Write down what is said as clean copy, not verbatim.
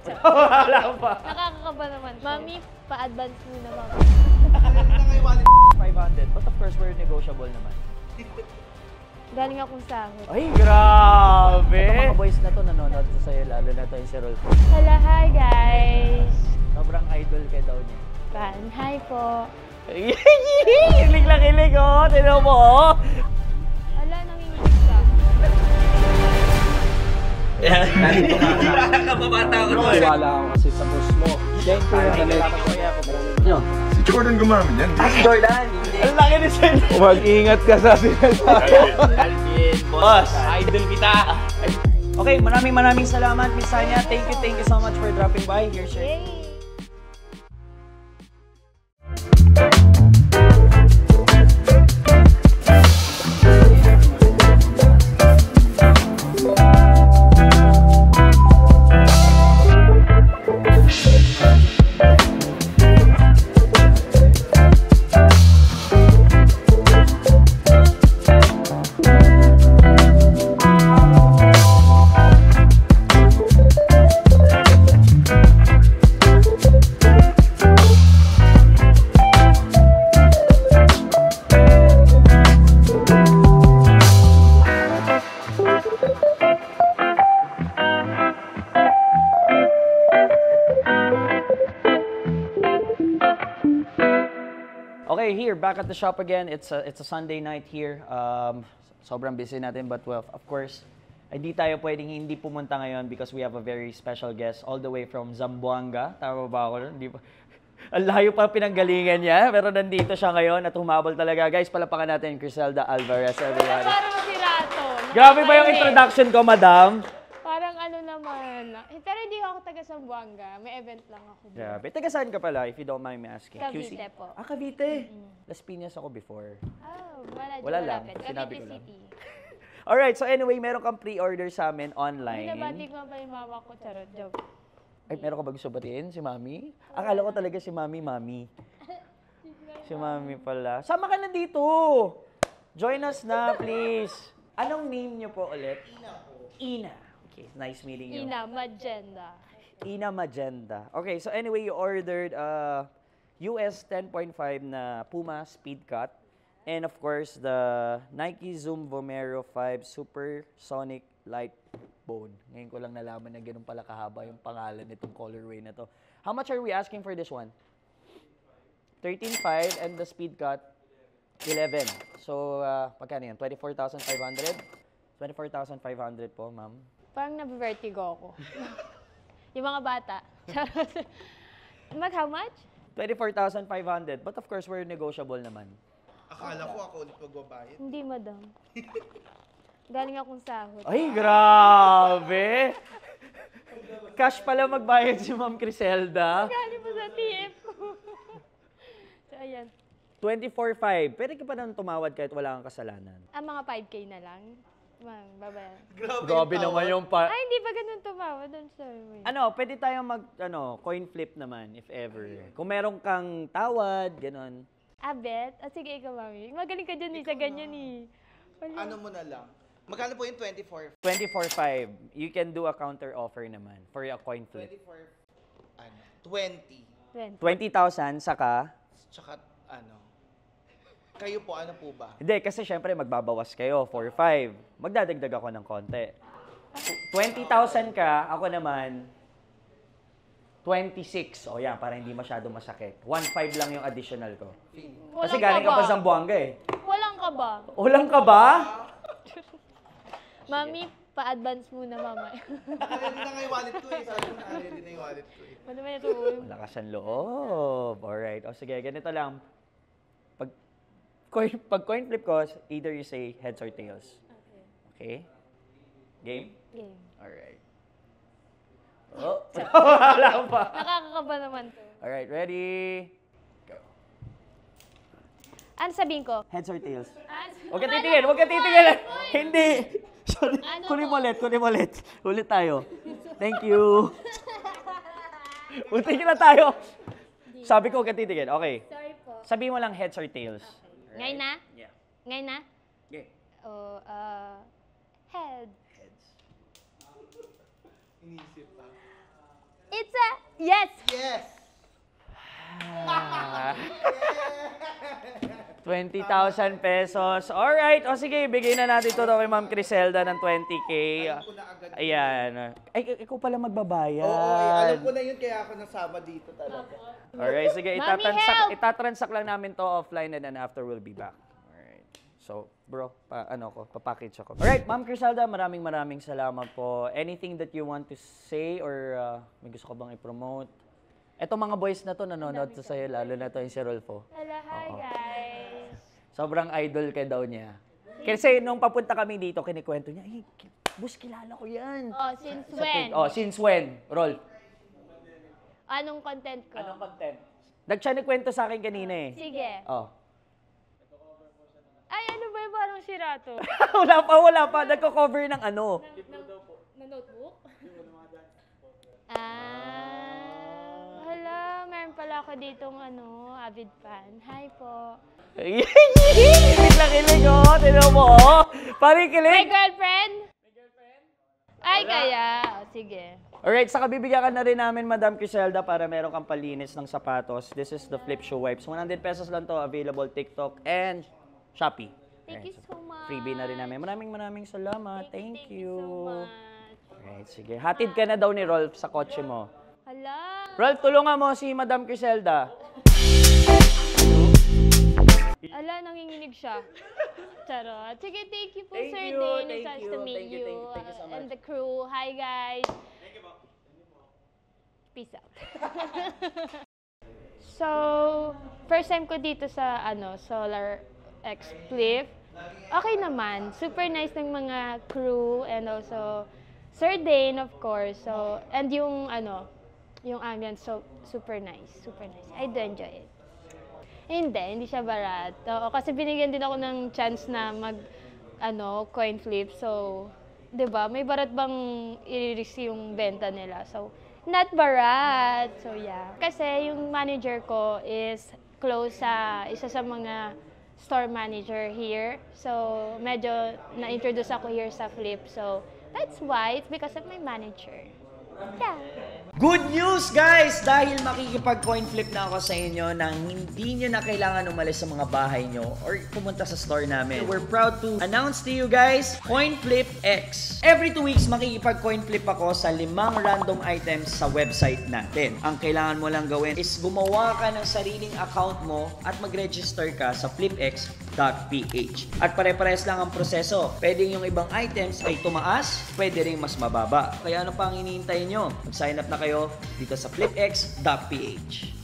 Wala pa. Nakakakaba naman. Mami, pa-advance muna, mami. 500. But of course, we're negotiable naman. Galing akong sahod. Ay, grabe! Ito mga boys na to nanonood to sa'yo, lalo na to yung si Rolf. Hello, hi guys! Sobrang idol kay daw niya. Fan, hi po. Kilig lang kilig, oh! Tinan mo, oh! Wala, nanginginig ka. Kababata ko. Wala ako kasi sa boss mo. Thank you. Si Jordan gumamit yan. Jordan! Ang laki ni Sen! Mag-ingat ka sa sinasabi. Alvin, boss! Idol kita! Okay, maraming salamat, Miss Sanya. Thank you so much for dropping by. Here's your... Yay! Okay, here, back at the shop again. It's a Sunday night here. Sobrang busy natin, but well, of course, hindi tayo pwedeng hindi pumunta ngayon because we have a very special guest all the way from Zamboanga. Tama ba ako? Hindi pa. Ang layo pa pinanggalingan niya, pero nandito siya ngayon at humabol talaga. Guys, palapakan natin Criselda Alvarez, everybody. Parang si Rato. Grabe ba yung introduction ko, madam? Parang ano naman. Pero hindi ako taga Zamboanga. May event lang ako. Grabe. Taga saan ka pala, if you don't mind me asking? Cavite QC? po. Ah, Cavite. Las Piñas ako before. Oh, Wala lang. malapit. Sinabi Cavite ko lang. City. Alright, so anyway, meron kang pre-order sa amin online. Binabati ko pa yung mama ko. Charot, joke. Ay, meron ka ba gusto batiin? Si Mami? Akala ko talaga si Mami. Si Mami pala. Sama ka na dito! Join us na, please. Anong name niyo po ulit? Ina po. Ina. Okay, nice meeting you. Ina, magenda. Ina Magenda. Okay, so anyway, you ordered US 10.5 na Puma Speed Cut. And of course, the Nike Zoom Vomero 5 Supersonic Light Bone. Ngayon ko lang nalaman na ganun pala kahaba yung pangalan nitong colorway na to. How much are we asking for this one? 13.5 and the Speed Cut 11. So, pagkano yan? 24,500? 24,500 po, ma'am. Parang nabivertigo ako. Yung mga bata. How much? 24,500. But of course, we're negotiable naman. Akala ko ako ulit magbabayad. Hindi, madam. Galing akong sahod. Ay, grabe! Cash pala magbayad si Ma'am Criselda. Galing mo sa TF ko. So, ayan. 24,500. Pwede ka pa nang tumawad kahit wala kang kasalanan. Mga 5K na lang. Ma'am, babayan. Grabe naman yung Ay, hindi ba ganun tumawad? I'm sorry. pwede tayong coin flip naman, if ever. Kung meron kang tawad, ganon. Bet? Sige, ikaw, mami. Magaling ka dyan sa ganyan eh. Wala. Ano mo na lang? Magkano po yung 24? 24,500. You can do a counter offer naman for a coin flip. 24, ano? 20. 20,000 saka... Tsaka, ano? Kayo po, ano po ba? Hindi, kasi syempre magbabawas kayo, 4,500. Magdadagdag ako ng konti. 20,000 ka, ako naman, 26. O yan, para hindi masyado masakit. 1,500 lang yung additional ko. Kasi galing ka pa sa Zamboanga eh. Walang ka ba? Ulang ka ba? Mami, pa-advance muna, mama. Ready na nga yung wallet ko eh. Sabi ko na, ready na yung wallet ko eh. Ano ba ito? Malakas ang loob. Alright. O sige, ganito lang. Pag coin flip ko, either you say heads or tails. Okay? Game? Game. Alright. Oh, wala pa. Nakakakaba naman to. Alright, ready? Go. Ano sabihin ko? Heads or tails? Huwag ka titingin, huwag ka titingin. Hindi. Sorry. Ano Kunin mo ulit. Ulit tayo. Thank you. Ulitin na tayo. Sabi ko, huwag ka titingin. Okay. Sorry po. Sabihin mo lang heads or tails. Ngayon na? Yeah. Ngayon na? Okay. Head. Heads. Inisip pa. Yes! Yes! 20,000 pesos. Alright. O sige, bigyan na natin ito kay Ma'am Criselda ng 20K. Alam ko na agad. Ayan. Ay, ikaw pala magbabayad. Oo, alam ko na yun kaya ako nasama dito talaga. Alright, sige. Mami, help! Itatransact lang namin to offline and then after we'll be back. Alright. So, bro, papackage ako. Alright, Ma'am Criselda, maraming salamat po. Anything that you want to say or may gusto ka bang i-promote? Eto mga boys na to nanonood to sa'yo, lalo na to yung si Rolfo. Hello, hi guys. Sobrang idol ka daw niya. Kasi nung papunta kami dito, kinikwento niya, eh, boss, kilala ko yan. Oh, since when? Since when? Rolf. Anong content ko? Anong content? Nagsiya sa akin kanina eh. Sige. Oh. Ay, ano ba yung parang sirato? wala pa. Nagko-cover ng ano. Na notebook? Hala, meron pala ako ditong avid fan. Hi po. Kilig oh. Tinan mo oh. Parang My kilig. girlfriend? Ay, kaya. O, sige. Alright, saka bibigyan ka na rin namin, Madam Criselda, para meron kang palinis ng sapatos. This is the Flip Shoe Wipes. 100 pesos lang to. Available TikTok and Shopee. Thank you so much. Freebie na rin namin. Maraming salamat. Thank you. so much. Alright, sige. Hatid ka na daw ni Rolf sa kotse mo. Hala. Rolf, tulungan mo si Madam Criselda. Ala, nanginginig siya. Charot. Sige, thank you po, Thank Sir you, Dane. thank It's nice you, to meet thank you, you. thank you so much. And the crew. Hi, guys. Thank you po. Peace out. So, first time ko dito sa Solar X Flip. Okay naman. Super nice ng mga crew and also Sir Dane, of course. So, and yung ambience, so super nice. Super nice. I do enjoy it. Hindi siya barat. Oo, kasi binigyan din ako ng chance na coin flip. So, 'di ba? May barat bang i-risk yung benta nila. So, not barat. So, yeah. Kasi yung manager ko is close sa isa sa mga store manager here. So, medyo na-introduce ako here sa Flip. So, that's why. It's because of my manager. Yeah. Good news, guys! Dahil makikipag-coin flip na ako sa inyo nang hindi nyo na kailangan umalis sa mga bahay nyo or pumunta sa store namin. We're proud to announce to you guys, Coin Flip X. Every 2 weeks, makikipag-coin flip ako sa 5 random items sa website natin. Ang kailangan mo lang gawin is gumawa ka ng sariling account mo at mag-register ka sa flipx.ph. At pare-pares lang ang proseso. Pwede yung ibang items ay tumaas, pwede rin mas mababa. Kaya ano pa ang hinihintay nyo? Mag-sign up na kayo dito sa flipx.ph.